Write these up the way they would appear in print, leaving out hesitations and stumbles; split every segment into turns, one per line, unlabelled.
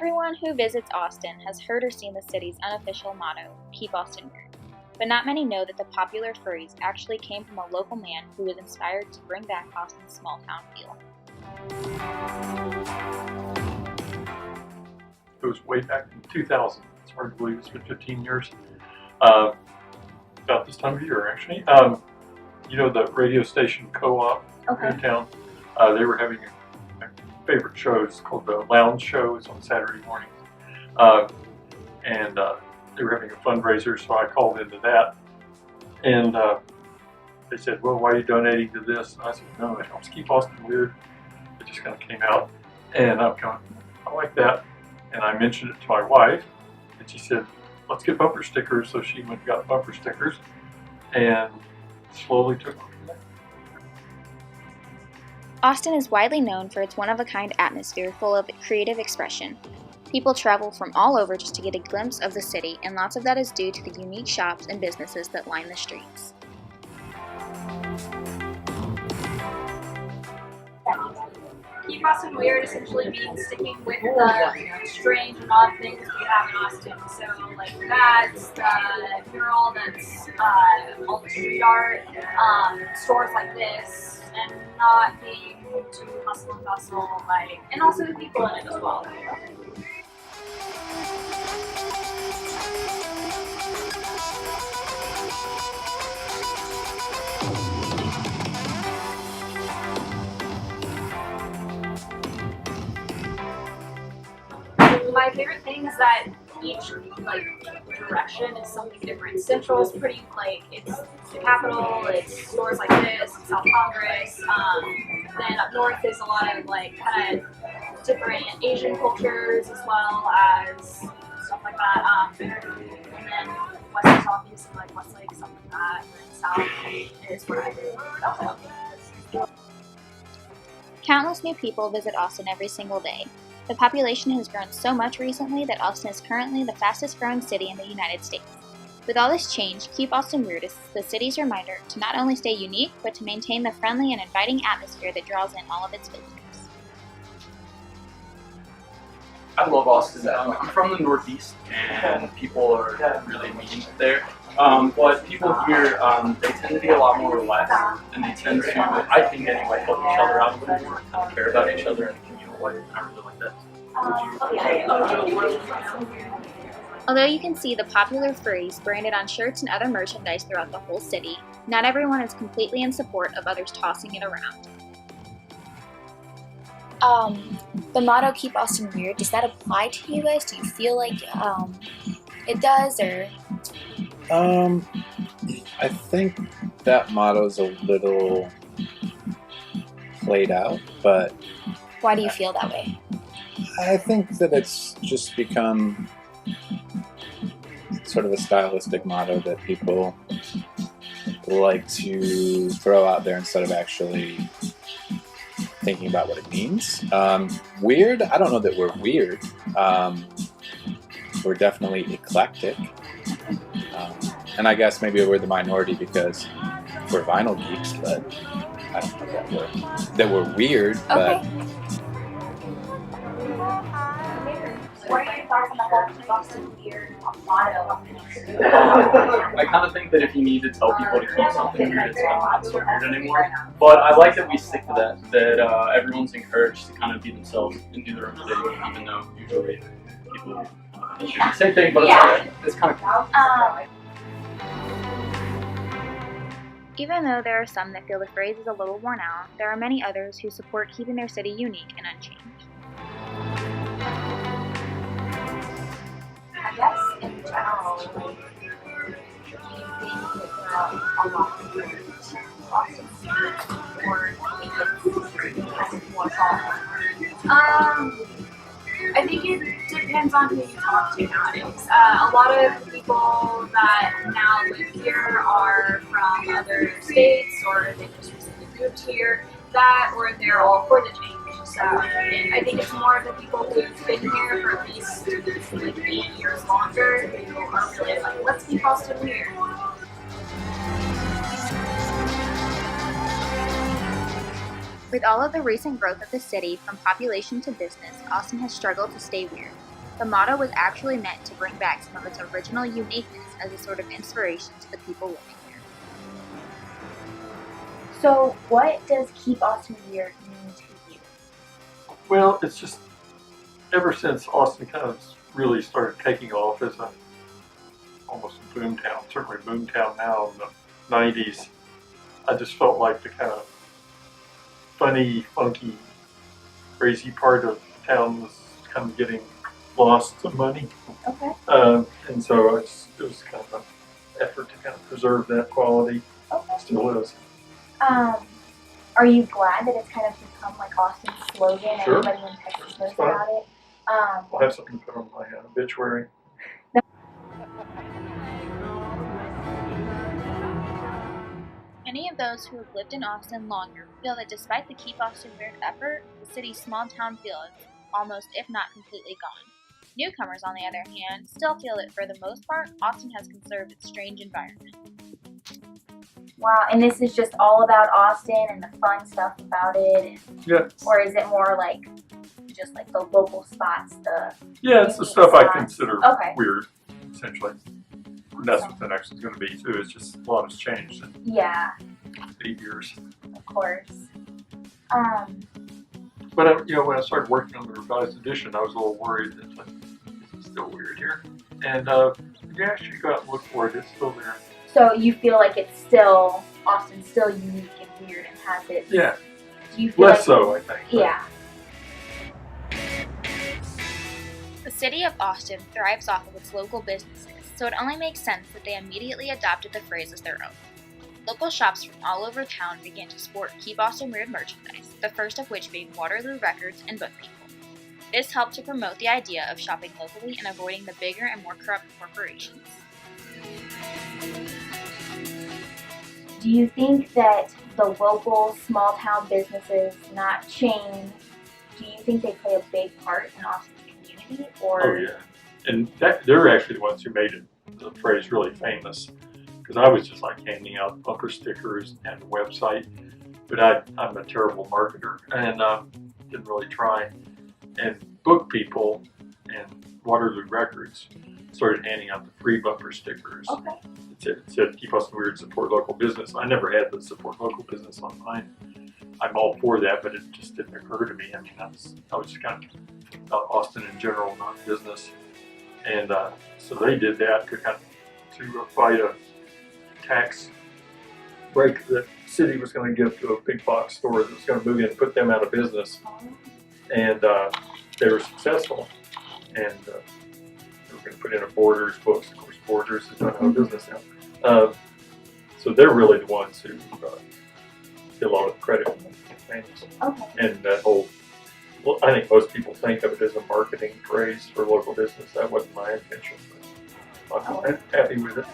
Everyone who visits Austin has heard or seen the city's unofficial motto, Keep Austin Weird. But not many know that the popular furries actually came from a local man who was inspired to bring back Austin's small town feel.
It was way back in 2000. It's hard to believe it's been 15 years. About this time of year, actually. The radio station Co-op in town, they were having a favorite show. It's called the Lounge Show. It's on Saturday mornings. And they were having a fundraiser, so I called into that. And they said, well, why are you donating to this? And I said, no, it helps keep Austin weird. It just kind of came out. And I'm going, I like that. And I mentioned it to my wife, and she said, let's get bumper stickers. So she went and got bumper stickers and slowly took off from there.
Austin is widely known for its one-of-a-kind atmosphere full of creative expression. People travel from all over just to get a glimpse of the city, and lots of that is due to the unique shops and businesses that line the streets.
Keep Austin weird essentially means sticking with the strange and odd things we have in Austin. So like that's the mural, that's all the street art, stores like this, and not being too hustle and bustle, and also the people in it as well. My favorite thing is that each direction is something different. Central is pretty it's the Capitol, it's stores like this, South Congress. Then up north is a lot of kind of different Asian cultures as well as stuff like that. And then west is obviously Westlake, stuff like that. And then south is where I live.
Countless new people visit Austin every single day. The population has grown so much recently that Austin is currently the fastest growing city in the United States. With all this change, Keep Austin Weird is the city's reminder to not only stay unique, but to maintain the friendly and inviting atmosphere that draws in all of its visitors.
I love Austin. I'm from the Northeast, and people are really mean there. But people here, they tend to be a lot more relaxed, and they tend to, I think anyway, help each other out a little more, kind of care about each other in a communal way. I really like that.
Although you can see the popular furries branded on shirts and other merchandise throughout the whole city, not everyone is completely in support of others tossing it around.
The motto "Keep Austin Weird," does that apply to you guys? Do you feel like it does, or?
I think that motto's a little played out, but
Why do you feel that way?
I think that it's just become sort of a stylistic motto that people like to throw out there instead of actually thinking about what it means. Weird, I don't know that we're weird. We're definitely eclectic. And I guess maybe we're the minority because we're vinyl geeks, but I don't know that we're weird, but...
What are your thoughts on the whole Keep Austin Weird motto?
I kind of think that if you need to tell people to keep something weird, it's not so weird anymore. But I like that we stick to that, that everyone's encouraged to kind of be themselves and do their own thing, even though usually people do the same thing, but it's kind of cool.
Even though there are some that feel the phrase is a little worn out, there are many others who support keeping their city unique and unchanged.
I guess in general, do you think that there are a lot of good Austin or it's more solid? I think it depends on who you talk to nowadays. A lot of people that now live here are from other states, or they just recently moved here, or they're all for the change. So I think it's more of the people who've been here for at least 8 years longer who are really like, let's keep Austin weird.
With all of the recent growth of the city, from population to business, Austin has struggled to stay weird. The motto was actually meant to bring back some of its original uniqueness as a sort of inspiration to the people living here.
So, what does Keep Austin Weird mean to you?
Well, it's just ever since Austin kind of really started taking off as a almost a boom town, certainly boom town now in the 90s, I just felt like the kind of funny, funky, crazy part of town was kind of getting lost to money.
Okay.
And so it was kind of an effort to kind of preserve that quality.
Okay.
Still is.
Are you glad that it's kind of become like Austin's slogan?
Sure.
Everybody in Texas knows
It's fine.
about it.
I'll have something to put on my obituary.
Many of those who have lived in Austin longer feel that despite the Keep Austin Weird effort, the city's small town feel is almost, if not completely, gone. Newcomers, on the other hand, still feel that for the most part, Austin has conserved its strange environment.
Wow, and this is just all about Austin and the fun stuff about it?
Yeah.
Or is it more like just like the local spots?
Yeah, it's the stuff I consider
Okay.
weird, essentially. And that's what the next one's going to be, too. It's just a lot has changed in
Yeah,
8 years.
of course.
But when I started working on the revised edition, I was a little worried that like, this is still weird here. And you actually go out and look for it. It's still there.
So you feel like it's still, Austin's still unique and weird and has it?
Yeah,
Do you feel
less
like,
so, I think.
Yeah.
The city of Austin thrives off of its local businesses, so it only makes sense that they immediately adopted the phrase as their own. Local shops from all over town began to sport Keep Austin Weird merchandise, the first of which being Waterloo Records and Book People. This helped to promote the idea of shopping locally and avoiding the bigger and more corrupt corporations.
Do you think that the local small town businesses, not chain, do you think they play a big part in Austin's community? Or
Oh, yeah. And they're actually the ones who made the phrase really famous. Because I was just like handing out bumper stickers and a website. But I'm a terrible marketer and didn't really try. And Book People and Waterloo Records started handing out the free bumper stickers.
Okay.
It said Keep Austin Weird, support local business. I never had the support local business on mine. I'm all for that, but it just didn't occur to me. I mean, I was just kind of about Austin in general, not business. And so they did that to fight a tax break that the city was going to give to a big box store that was going to move in and put them out of business. And they were successful. And they were going to put in a Borders books. Of course, Borders is not out of business now. So they're really the ones who get a lot of the credit for the things.
Okay.
And that whole, well, I think most people think of it as a marketing phrase for local business. That wasn't my intention, but I'm happy with it.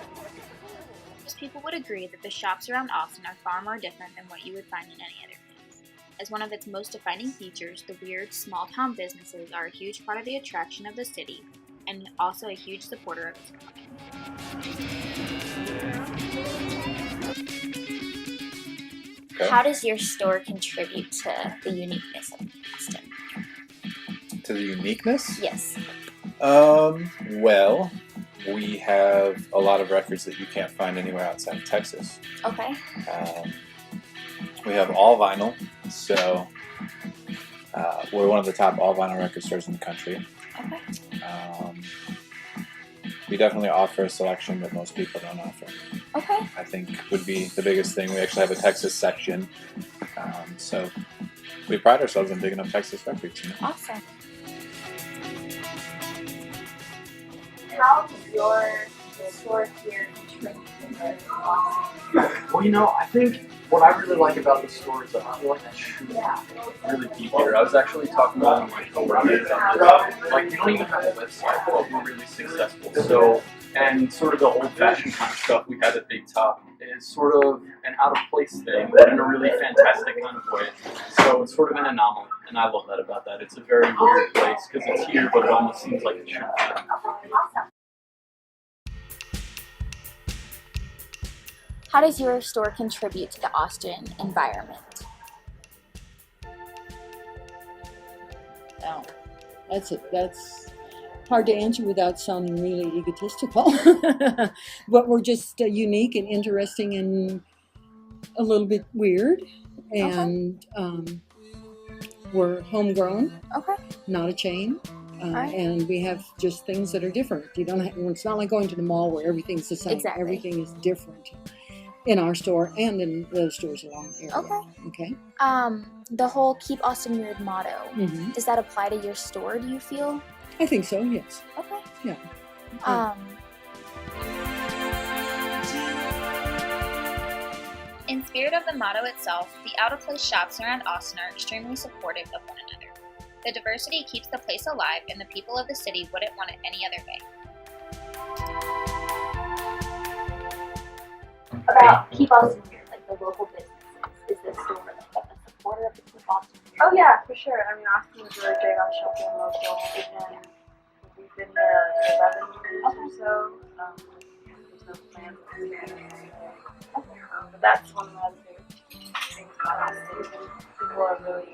Most people would agree that the shops around Austin are far more different than what you would find in any other place. As one of its most defining features, the weird, small-town businesses are a huge part of the attraction of the city, and also a huge supporter of its economy.
Okay.
How does your store contribute to the uniqueness of Austin?
To the uniqueness?
Yes.
Well, we have a lot of records that you can't find anywhere outside of Texas.
Okay.
We have all vinyl, so we're one of the top all vinyl record stores in the country.
Okay.
We definitely offer a selection that most people don't offer.
Okay.
I think would be the biggest thing. We actually have a Texas section, so we pride ourselves on digging up Texas records. You know?
Awesome. How does your store here contribute to Austin?
Well, I think what I really like about the store is that I feel like that shoe really deep here. I was actually talking to one of my coworkers about this. Like, we don't even have a website, but we're really successful. So, and sort of the old-fashioned kind of stuff we had at Big Top is sort of an out-of-place thing, but in a really fantastic kind of way. So it's sort of an anomaly, and I love that about that. It's a very weird place because it's here, but it almost seems like it should be.
Awesome. How does your store contribute to the Austin environment?
Oh, that's hard to answer without sounding really egotistical. But we're just unique and interesting and a little bit weird. And we're homegrown,
Okay.
not a chain.
Right.
And we have just things that are different. You don't have, it's not like going to the mall where everything's the same.
Exactly.
Everything is different in our store and in the stores along the area.
Okay.
Okay.
The whole "Keep Austin Weird" motto,
Hmm.
does that apply to your store, do you feel?
I think so. Yes.
Okay.
Yeah.
In spirit of the motto itself, the out-of-place shops around Austin are extremely supportive of one another. The diversity keeps the place alive, and the people of the city wouldn't want it any other way.
About Keep Austin Weird, like the local businesses, is this store like a supporter of the Keep Austin Weird?
Oh yeah, for sure. I mean, Austin is really big on shopping local, and we've been there 11 years or so. There's no plans to expand. But that's one of the other big things about Austin. People are really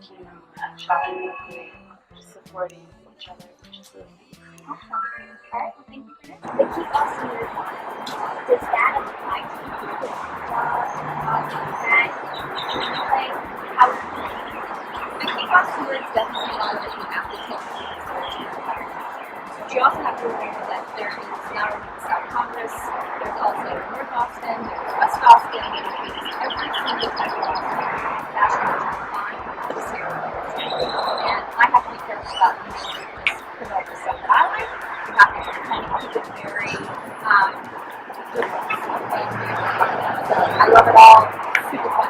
keen on shopping locally, just supporting each other, which is really nice.
Alright, well, thank you for this. The Keep Austin Weird motto, does that apply to you? Does that like how
The Keep Austin Weird is definitely a motto that you have to take but you also have to remember that there is not only the South Congress, there's also North Austin, there's West Austin, and every single type of Austin that's going to find the stereotypes. And I have to be careful about promote the stuff that I like. You have to kind of keep it very good ones. So I love it all. Super fun.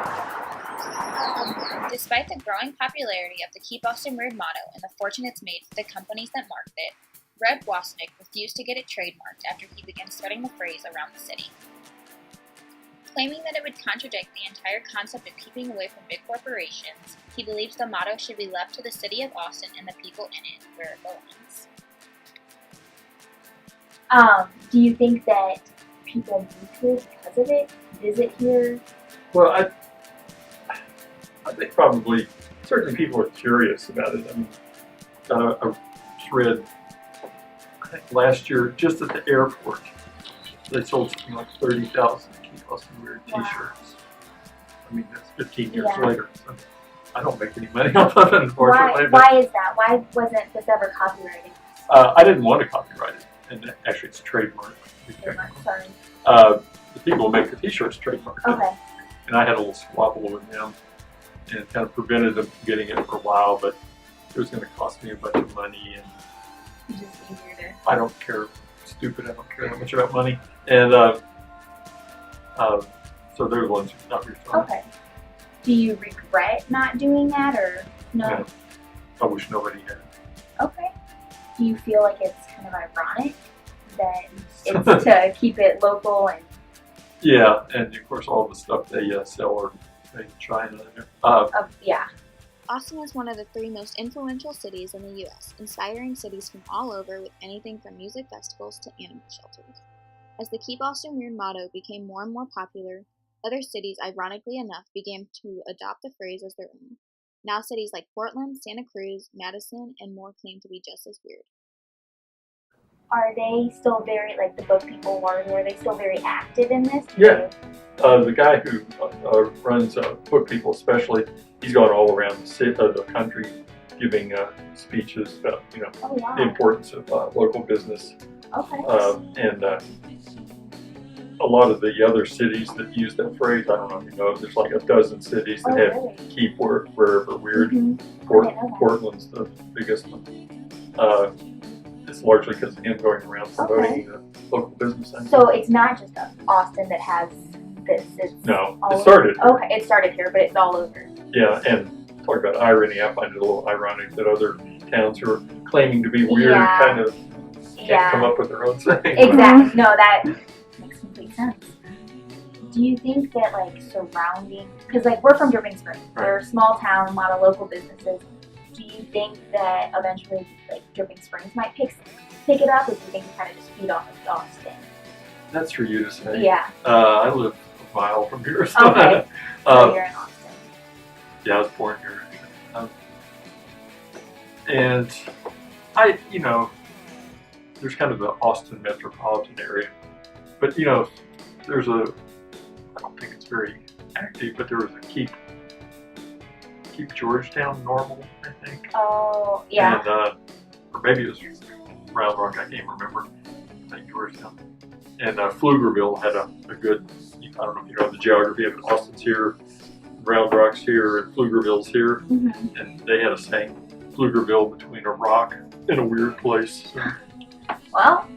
Despite the growing popularity of the Keep Austin Weird motto and the fortune it's made for the companies that market it, Red Wasnick refused to get it trademarked after he began spreading the phrase around the city. Claiming that it would contradict the entire concept of keeping away from big corporations, he believes the motto should be left to the city of Austin and the people in it, where it belongs.
Do you think that people move here because of it? Visit here?
Well, I think probably, certainly people are curious about it. I mean, I just read, I think last year, just at the airport, they sold something like 30,000 Keep Austin Weird t-shirts. I mean, that's 15 years later. So I don't make any money off of it, unfortunately.
Why is that? Why wasn't this ever copyrighted?
I didn't want to copyright it, and actually it's trademarked.
Sorry.
The people who make the t-shirts trademarked it.
Okay.
And I had a little squabble with them and kind of prevented them from getting it for a while, but it was going to cost me a bunch of money, and
It's just easier to.
I don't care, stupid, I don't care that much about money. And so they're the ones who got refunded.
Okay. Do you regret not doing that, or no?
Yeah. I wish nobody had.
Okay. Do you feel like it's kind of ironic that it's to keep it local and?
Yeah, and of course all the stuff they sell are made in China.
Yeah.
Austin is one of the 3 most influential cities in the U.S., inspiring cities from all over with anything from music festivals to animal shelters. As the Keep Austin Weird motto became more and more popular, other cities, ironically enough, began to adopt the phrase as their own. Now cities like Portland, Santa Cruz, Madison, and more claim to be just as weird.
Are they still very, like the book people were they still very active in this?
Yeah. The guy who runs Book People especially, he's gone all around the country giving speeches about,
Oh, wow.
the importance of local business.
Okay.
And a lot of the other cities that use that phrase, I don't know if you know, there's like a dozen cities that have
really?
keep wherever weird.
Mhm.
Portland's the biggest one. It's largely because of him going around promoting the local business thing.
So it's not just Austin that has this. It's
No,
all
it started.
Okay, it started here, but it's all over.
Yeah, and talk about irony, I find it a little ironic that other towns who are claiming to be weird kind of can't come up with their own thing.
Exactly. No, that makes complete sense. Do you think that surrounding, because we're from Dripping Springs, we're a small town, a lot of local businesses. Do you think that eventually Dripping Springs might pick it up, or do you think it kind of just feed off of Austin?
That's for you to say.
Yeah.
I live a mile from here. So
Okay. So you're in Austin.
Yeah, I was born here. And There's kind of the Austin metropolitan area, but there's I don't think it's very active, but there was a Keep Georgetown Normal, I think.
Oh, yeah.
And or maybe it was Round Rock, I can't remember. I think Georgetown. And Pflugerville had a good, I don't know if you know the geography of it. Austin's here, Round Rock's here, and Pflugerville's here.
Mhm.
And they had a saying, Pflugerville between a rock and a weird place. So,
Well,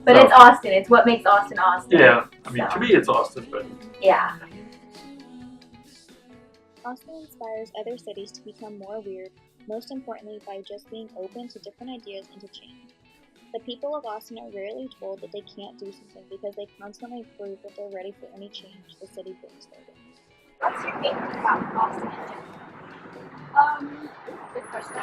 but it's Austin. It's what makes Austin Austin.
yeah, I mean, to me it's Austin, but
Yeah.
Austin inspires other cities to become more weird, most importantly by just being open to different ideas and to change. The people of Austin are rarely told that they can't do something because they constantly prove that they're ready for any change the city brings their way.
What's your favorite about Austin in general?
Good question.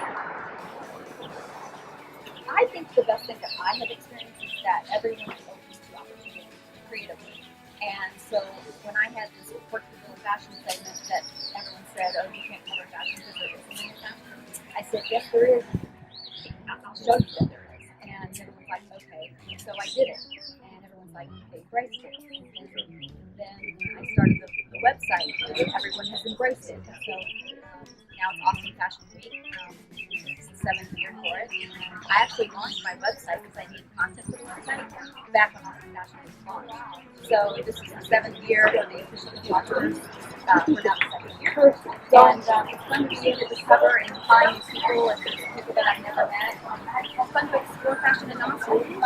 I think the best thing that I have experienced is that everyone is open to opportunity creatively. And so when I had this Portugal fashion segment that everyone said, oh, you can't cover fashion because there isn't any fashion, I said, yes, there is. I'll show you that there is. And everyone's like, okay. And so I did it. And everyone's like, they embraced it. And then I started the website, and everyone has embraced it. And so now it's Austin Fashion Week. It's the 7th year for it. I actually launched my website because I needed content for the website back when Austin Fashion Week launched. So this is the 7th year for the official photographers. We're now the 2nd year. And it's fun to be able to discover and find new people and people that I've never met. It's fun to explore fashion in Austin.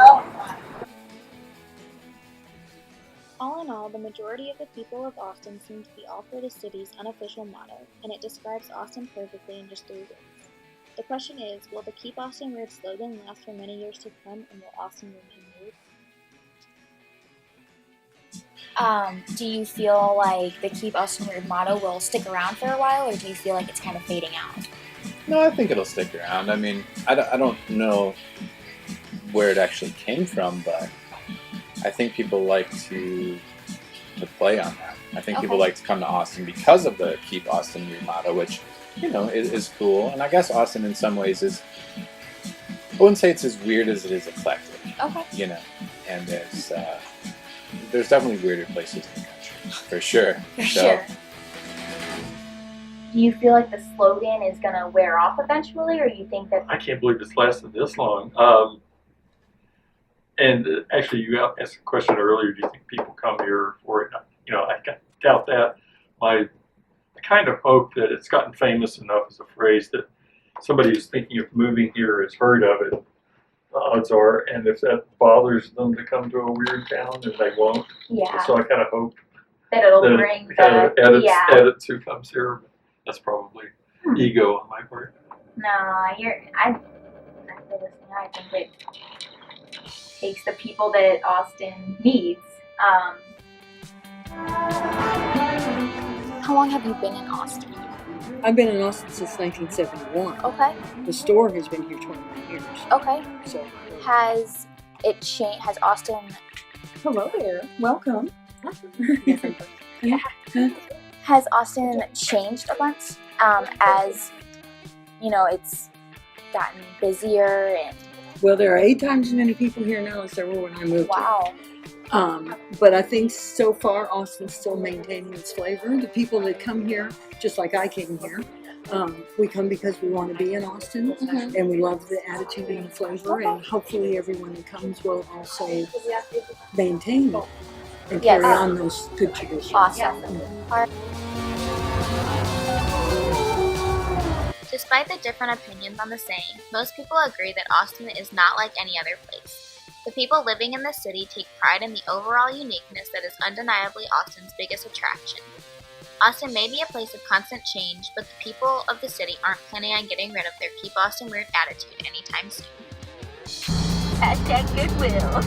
All in all, the majority of the people of Austin seem to be all for the city's unofficial motto, and it describes Austin perfectly in just 3 words. The question is, will the Keep Austin Weird slogan last for many years to come, and will Austin remain weird?
Do you feel like the Keep Austin Weird motto will stick around for a while, or do you feel like it's kind of fading out?
No, I think it'll stick around. I mean, I don't know where it actually came from, but I think people like to play on that. I think people like to come to Austin because of the Keep Austin Weird motto, which, is cool. And I guess Austin in some ways is, I wouldn't say it's as weird as it is eclectic.
Okay.
And there's definitely weirder places in the country, for sure.
Sure. Do you feel like the slogan is going to wear off eventually, or you think that...
I can't believe it's lasted this long. And actually, you asked a question earlier, do you think people come here for it? I doubt that. I kind of hope that it's gotten famous enough as a phrase that somebody who's thinking of moving here has heard of it, the odds are, and if that bothers them to come to a weird town, then they won't.
Yeah.
So I kind of hope
that it'll
that
bring
it kind of
the...
edits who comes here. That's probably ego on my part.
No, I feel listening. I think it takes the people that Austin needs.
How long have you been in Austin?
I've been in Austin since 1971.
Okay.
The store has been here 29 years.
Okay.
So,
Has it changed? Has Austin?
hello there. Welcome.
Has Austin changed a bunch? As it's gotten busier and.
Well, there are 8 times as many people here now as there were when I moved
Wow.
here. But I think so far Austin's still maintaining its flavor. The people that come here, just like I came here, we come because we want to be in Austin, and we love the attitude and the flavor, and hopefully everyone that comes will also maintain it and carry on those good traditions.
Awesome. Despite the different opinions on the saying, most people agree that Austin is not like any other place. The people living in the city take pride in the overall uniqueness that is undeniably Austin's biggest attraction. Austin may be a place of constant change, but the people of the city aren't planning on getting rid of their Keep Austin Weird attitude anytime soon.
#Goodwill.